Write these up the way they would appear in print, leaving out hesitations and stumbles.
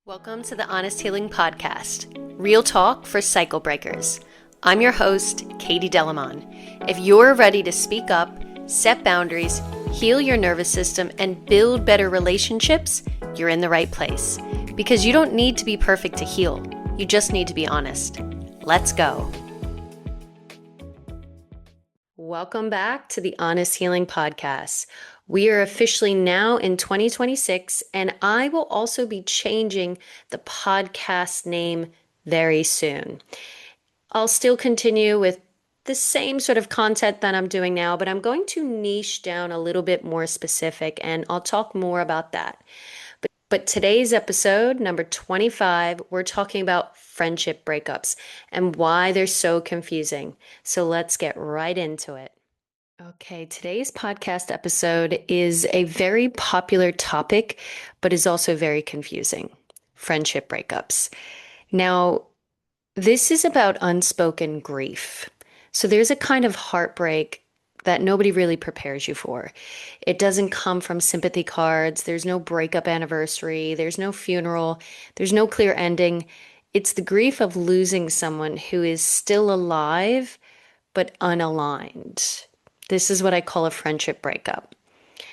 Welcome to the Honest Healing Podcast, real talk for cycle breakers. I'm your host, Katie Delamon. If you're ready to speak up, set boundaries, heal your nervous system, and build better relationships, you're in the right place. Because you don't need to be perfect to heal. You just need to be honest. Let's go. Welcome back to the Honest Healing Podcast. We are officially now in 2026, and I will also be changing the podcast name very soon. I'll still continue with the same sort of content that I'm doing now, but I'm going to niche down a little bit more specific, and I'll talk more about that. But today's episode, number 25, we're talking about friendship breakups and why they're so confusing. So let's get right into it. Okay, today's podcast episode is a very popular topic, but is also very confusing. Friendship breakups. Now, this is about unspoken grief. So there's a kind of heartbreak that nobody really prepares you for. It doesn't come from sympathy cards. There's no breakup anniversary. There's no funeral. There's no clear ending. It's the grief of losing someone who is still alive, but unaligned. This is what I call a friendship breakup.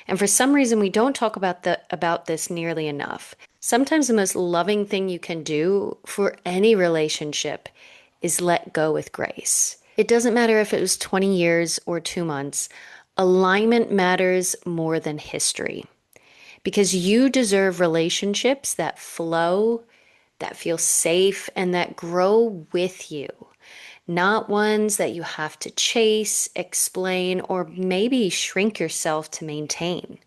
And for some reason, we don't talk about this nearly enough. Sometimes the most loving thing you can do for any relationship is let go with grace. It doesn't matter if it was 20 years or 2 months. Alignment matters more than history. Because you deserve relationships that flow, that feel safe, and that grow with you. Not ones that you have to chase, explain, or maybe shrink yourself to maintain.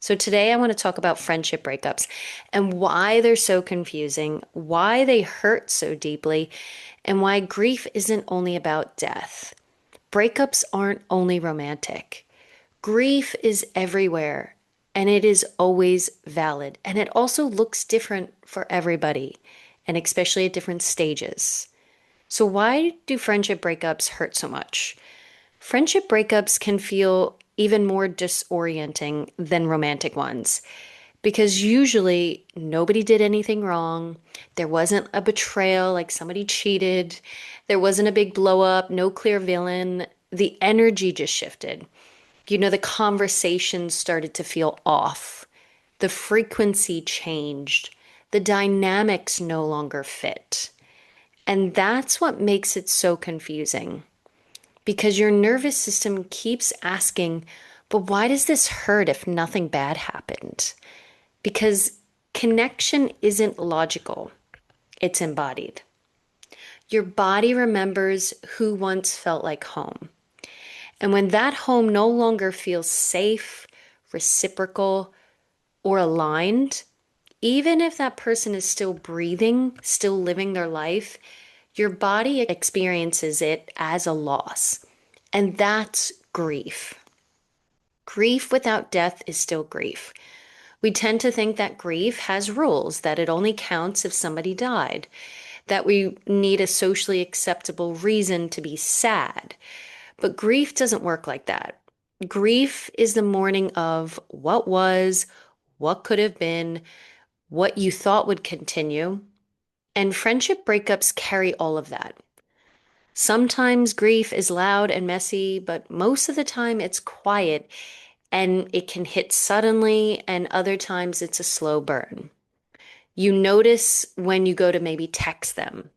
So today I want to talk about friendship breakups and why they're so confusing, why they hurt so deeply, and why grief isn't only about death. Breakups aren't only romantic. Grief is everywhere, and it is always valid. And it also looks different for everybody, and especially at different stages. So why do friendship breakups hurt so much? Friendship breakups can feel even more disorienting than romantic ones because usually nobody did anything wrong. There wasn't a betrayal, like somebody cheated. There wasn't a big blow up, no clear villain. The energy just shifted. The conversation started to feel off. The frequency changed. The dynamics no longer fit. And that's what makes it so confusing. Because your nervous system keeps asking, but why does this hurt if nothing bad happened? Because connection isn't logical, it's embodied. Your body remembers who once felt like home. And when that home no longer feels safe, reciprocal, or aligned, even if that person is still breathing, still living their life, your body experiences it as a loss. And that's grief. Grief without death is still grief. We tend to think that grief has rules, that it only counts if somebody died, that we need a socially acceptable reason to be sad. But grief doesn't work like that. Grief is the mourning of what was, what could have been, what you thought would continue. And friendship breakups carry all of that. Sometimes grief is loud and messy, but most of the time it's quiet and it can hit suddenly, and other times it's a slow burn. You notice when you go to maybe text them,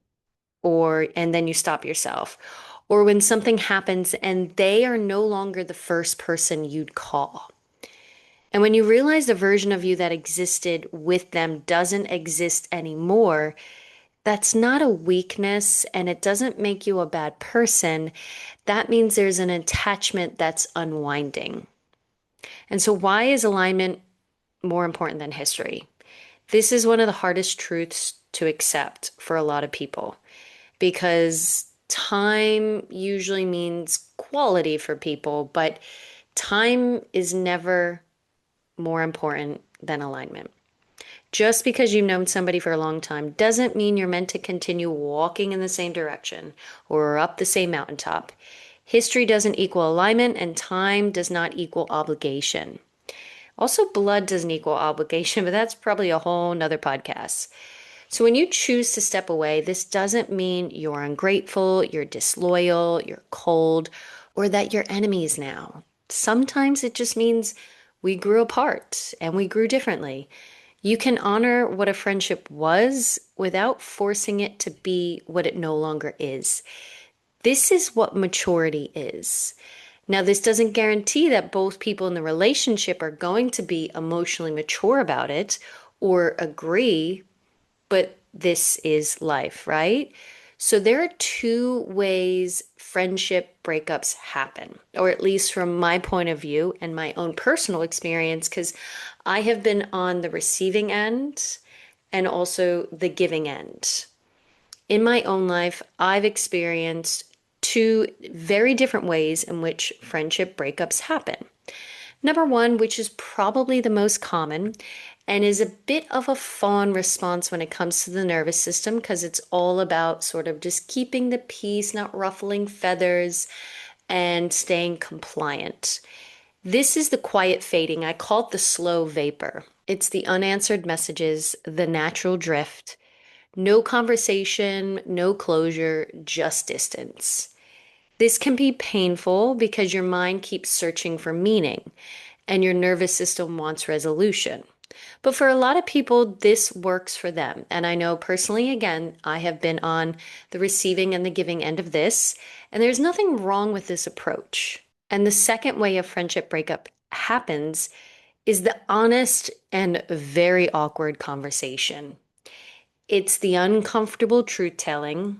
and then you stop yourself, or when something happens and they are no longer the first person you'd call. And when you realize the version of you that existed with them doesn't exist anymore, that's not a weakness and it doesn't make you a bad person. That means there's an attachment that's unwinding. And so why is alignment more important than history? This is one of the hardest truths to accept for a lot of people because time usually means quality for people, but time is never more important than alignment. Just because you've known somebody for a long time doesn't mean you're meant to continue walking in the same direction or up the same mountaintop. History doesn't equal alignment, and time does not equal obligation. Also, blood doesn't equal obligation, but that's probably a whole nother podcast. So when you choose to step away, this doesn't mean you're ungrateful, you're disloyal, you're cold, or that you're enemies now. Sometimes it just means we grew apart and we grew differently. You can honor what a friendship was without forcing it to be what it no longer is. This is what maturity is. Now, this doesn't guarantee that both people in the relationship are going to be emotionally mature about it or agree, but this is life, right? So there are two ways friendship breakups happen, or at least from my point of view and my own personal experience, because I have been on the receiving end and also the giving end. In my own life, I've experienced two very different ways in which friendship breakups happen. Number one, which is probably the most common and is a bit of a fawn response when it comes to the nervous system because it's all about sort of just keeping the peace, not ruffling feathers, and staying compliant. This is the quiet fading. I call it the slow vapor. It's the unanswered messages, the natural drift. No conversation, no closure, just distance. This can be painful because your mind keeps searching for meaning and your nervous system wants resolution. But for a lot of people, this works for them. And I know personally, again, I have been on the receiving and the giving end of this, and there's nothing wrong with this approach. And the second way a friendship breakup happens is the honest and very awkward conversation. It's the uncomfortable truth telling,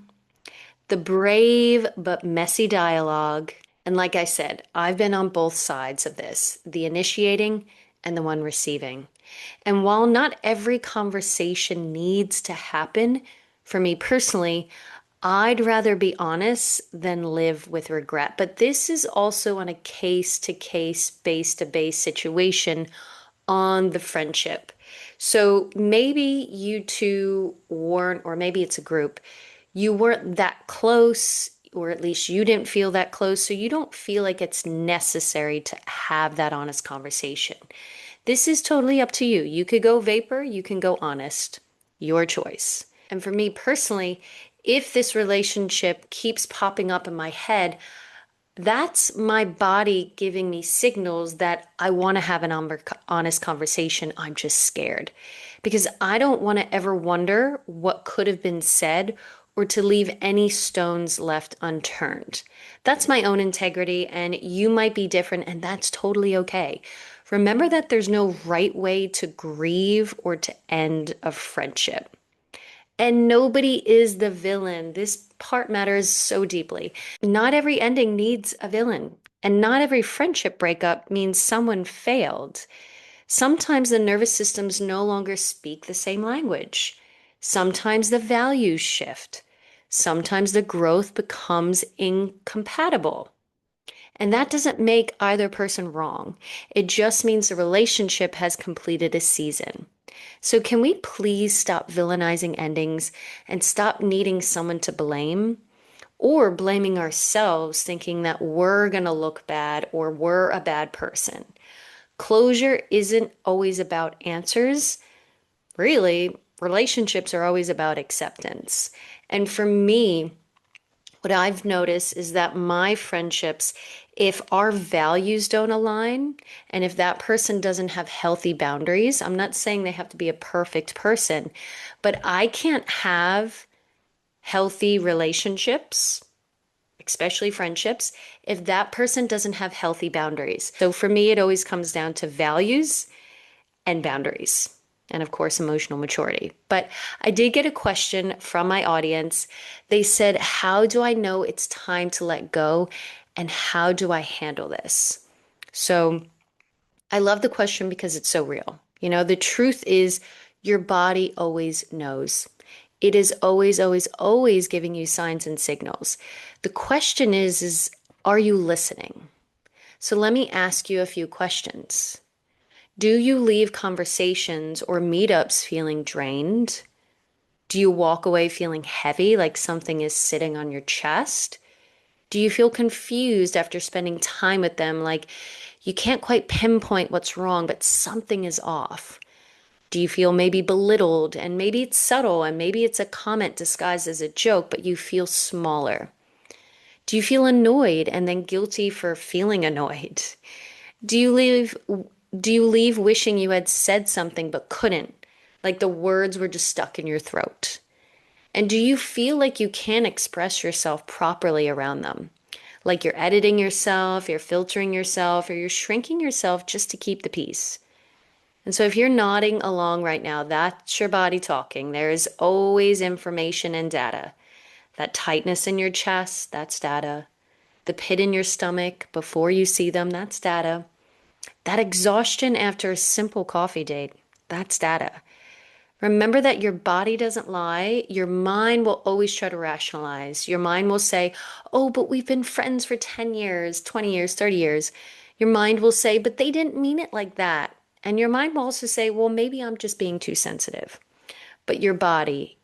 the brave but messy dialogue. And like I said, I've been on both sides of this, the initiating and the one receiving. And while not every conversation needs to happen, for me personally, I'd rather be honest than live with regret. But this is also on a case to case, base to base situation on the friendship. So maybe you two weren't, or maybe it's a group, you weren't that close, or at least you didn't feel that close. So you don't feel like it's necessary to have that honest conversation. This is totally up to you. You could go vapor, you can go honest, your choice. And for me personally, if this relationship keeps popping up in my head, that's my body giving me signals that I want to have an honest conversation. I'm just scared because I don't want to ever wonder what could have been said or to leave any stones left unturned. That's my own integrity, and you might be different, and that's totally okay. Remember that there's no right way to grieve or to end a friendship. And nobody is the villain. This part matters so deeply. Not every ending needs a villain, and not every friendship breakup means someone failed. Sometimes the nervous systems no longer speak the same language. Sometimes the values shift. Sometimes the growth becomes incompatible. And that doesn't make either person wrong. It just means the relationship has completed a season. So, can we please stop villainizing endings and stop needing someone to blame or blaming ourselves, thinking that we're going to look bad or we're a bad person? Closure isn't always about answers. Really, relationships are always about acceptance. And for me, what I've noticed is that my friendships, if our values don't align and if that person doesn't have healthy boundaries, I'm not saying they have to be a perfect person, but I can't have healthy relationships, especially friendships, if that person doesn't have healthy boundaries. So for me, it always comes down to values and boundaries. And of course, emotional maturity. But I did get a question from my audience. They said, how do I know it's time to let go? And how do I handle this? So I love the question because it's so real. You know, the truth is your body always knows. It is always, always, always giving you signs and signals. The question is, are you listening? So let me ask you a few questions. Do you leave conversations or meetups feeling drained? Do you walk away feeling heavy, like something is sitting on your chest? Do you feel confused after spending time with them, like You can't quite pinpoint what's wrong, but something is off. Do you feel maybe belittled? And maybe it's subtle, and maybe it's a comment disguised as a joke, but you feel smaller. Do you feel annoyed and then guilty for feeling annoyed? Do you leave do you leave wishing you had said something but couldn't? Like the words were just stuck in your throat. And do you feel like you can't express yourself properly around them? Like you're editing yourself, you're filtering yourself, or you're shrinking yourself just to keep the peace. And so if you're nodding along right now, that's your body talking. There is always information and data. That tightness in your chest, that's data. The pit in your stomach before you see them, that's data. That exhaustion after a simple coffee date, that's data. Remember that your body doesn't lie. Your mind will always try to rationalize. Your mind will say, oh, but we've been friends for 10 years, 20 years, 30 years. Your mind will say, but they didn't mean it like that. And your mind will also say, well, maybe I'm just being too sensitive. But your body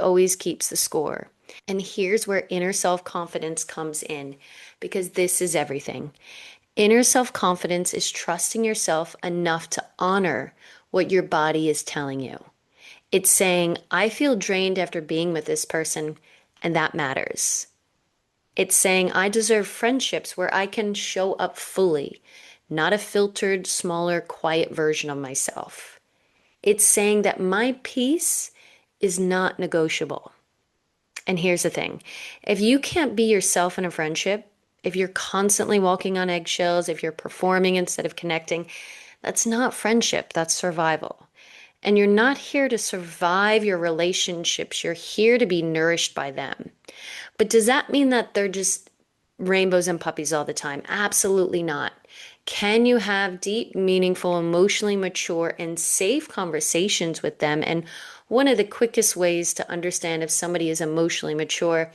always keeps the score. And here's where inner self confidence comes in, because this is everything. Inner self confidence is trusting yourself enough to honor what your body is telling you. It's saying, I feel drained after being with this person, and that matters. It's saying, I deserve friendships where I can show up fully, not a filtered, smaller, quiet version of myself. It's saying that my peace is not negotiable. And here's the thing, if you can't be yourself in a friendship, if you're constantly walking on eggshells, if you're performing instead of connecting, that's not friendship, that's survival. And you're not here to survive your relationships, you're here to be nourished by them. But does that mean that they're just rainbows and puppies all the time? Absolutely not. Can you have deep, meaningful, emotionally mature, and safe conversations with them? And one of the quickest ways to understand if somebody is emotionally mature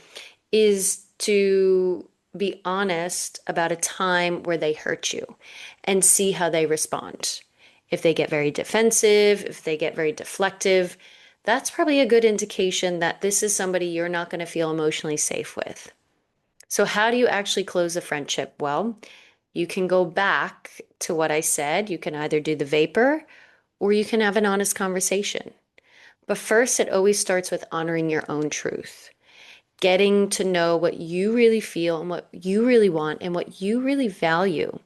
is to be honest about a time where they hurt you and see how they respond. If they get very defensive, if they get very deflective, that's probably a good indication that this is somebody you're not going to feel emotionally safe with. So, how do you actually close a friendship? Well, you can go back to what I said. You can either do the vapor or you can have an honest conversation. But first, it always starts with honoring your own truth, getting to know what you really feel and what you really want and what you really value.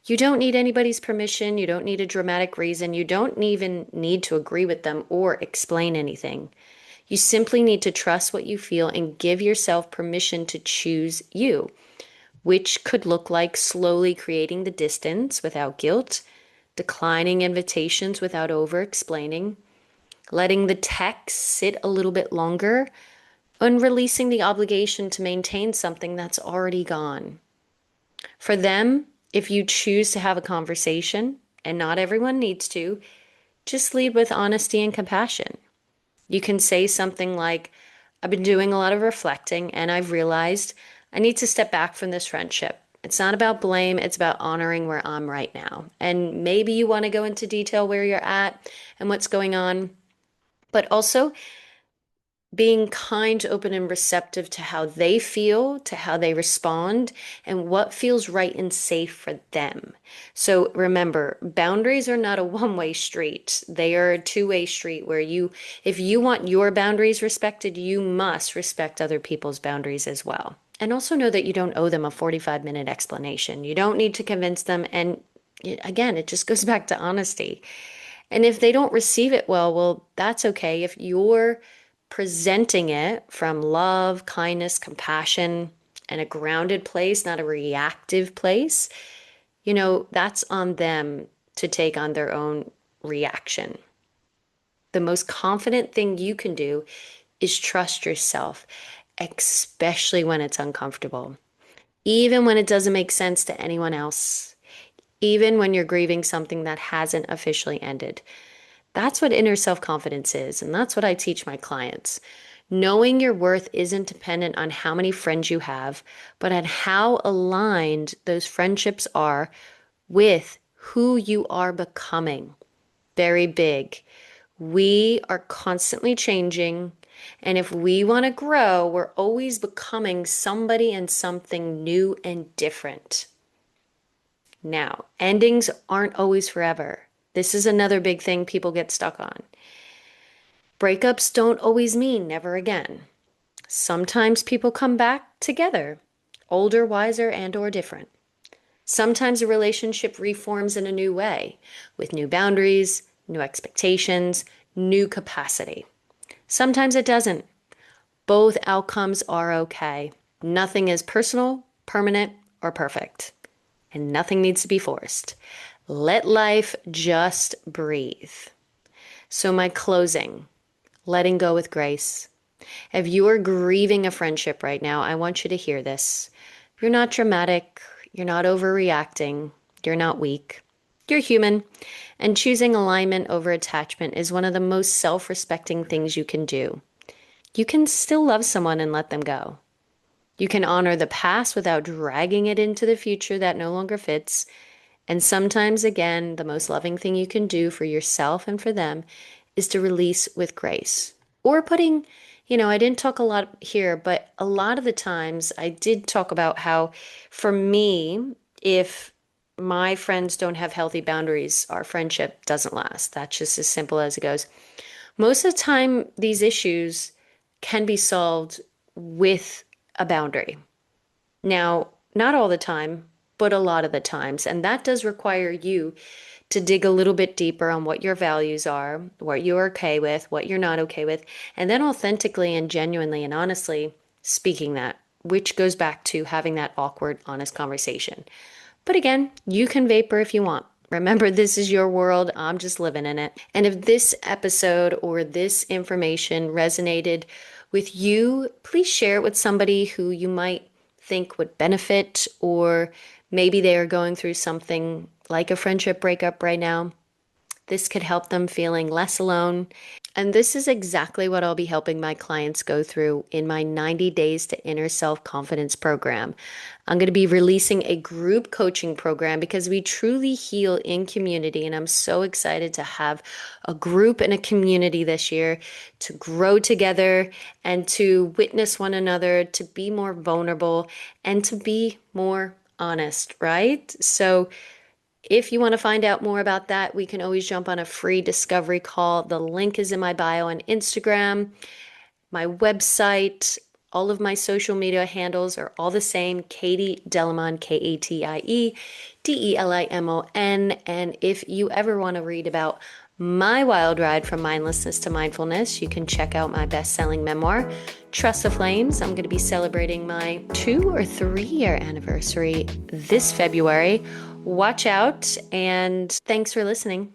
You don't need anybody's permission. You don't need a dramatic reason. You don't even need to agree with them or explain anything. You simply need to trust what you feel and give yourself permission to choose you, which could look like slowly creating the distance without guilt, declining invitations without over explaining, letting the text sit a little bit longer, and releasing the obligation to maintain something that's already gone. For them, if you choose to have a conversation, and not everyone needs to, just lead with honesty and compassion. You can say something like, I've been doing a lot of reflecting and I've realized I need to step back from this friendship. It's not about blame, it's about honoring where I'm right now. And maybe you want to go into detail where you're at and what's going on, but also being kind, open, and receptive to how they feel, to how they respond, and what feels right and safe for them. So remember, boundaries are not a one-way street. They are a two-way street where if you want your boundaries respected, you must respect other people's boundaries as well. And also know that you don't owe them a 45-minute explanation. You don't need to convince them. And again, it just goes back to honesty. And if they don't receive it well, that's okay. If you're presenting it from love, kindness, compassion, and a grounded place, not a reactive place, that's on them to take on their own reaction. The most confident thing you can do is trust yourself, especially when it's uncomfortable, even when it doesn't make sense to anyone else, even when you're grieving something that hasn't officially ended. That's what inner self confidence is. And that's what I teach my clients. Knowing your worth isn't dependent on how many friends you have, but on how aligned those friendships are with who you are becoming. Very big. We are constantly changing. And if we want to grow, we're always becoming somebody and something new and different. Now, endings aren't always forever. This is another big thing people get stuck on. Breakups don't always mean never again. Sometimes people come back together, older, wiser, and or different. Sometimes a relationship reforms in a new way, with new boundaries, new expectations, new capacity. Sometimes it doesn't. Both outcomes are okay. Nothing is personal, permanent, or perfect. And nothing needs to be forced. Let life just breathe. So, my closing, letting go with grace. If you are grieving a friendship right now, I want you to hear this. You're not dramatic. You're not overreacting. You're not weak. You're human. And choosing alignment over attachment is one of the most self respecting things you can do. You can still love someone and let them go. You can honor the past without dragging it into the future that no longer fits. And sometimes, again, the most loving thing you can do for yourself and for them is to release with grace. Or putting, I didn't talk a lot here, but a lot of the times I did talk about how, for me, if my friends don't have healthy boundaries, our friendship doesn't last. That's just as simple as it goes. Most of the time, these issues can be solved with a boundary. Now, not all the time, but a lot of the times. And that does require you to dig a little bit deeper on what your values are, what you're okay with, what you're not okay with, and then authentically and genuinely and honestly speaking that, which goes back to having that awkward, honest conversation. But again, you can vapor if you want. Remember, this is your world. I'm just living in it. And if this episode or this information resonated with you, please share it with somebody who you might think would benefit, or maybe they are going through something like a friendship breakup right now. This could help them feeling less alone. And this is exactly what I'll be helping my clients go through in my 90 Days to Inner Self Confidence program. I'm going to be releasing a group coaching program because we truly heal in community. And I'm so excited to have a group and a community this year to grow together and to witness one another, to be more vulnerable and to be more honest, right? So if you want to find out more about that, we can always jump on a free discovery call. The link is in my bio on Instagram, my website, all of my social media handles are all the same. Katie Delimon, KatieDelimon. And if you ever want to read about my wild ride from mindlessness to mindfulness, you can check out my best-selling memoir, Trust the Flames. I'm going to be celebrating my 2 or 3 year anniversary this February. Watch out, and thanks for listening.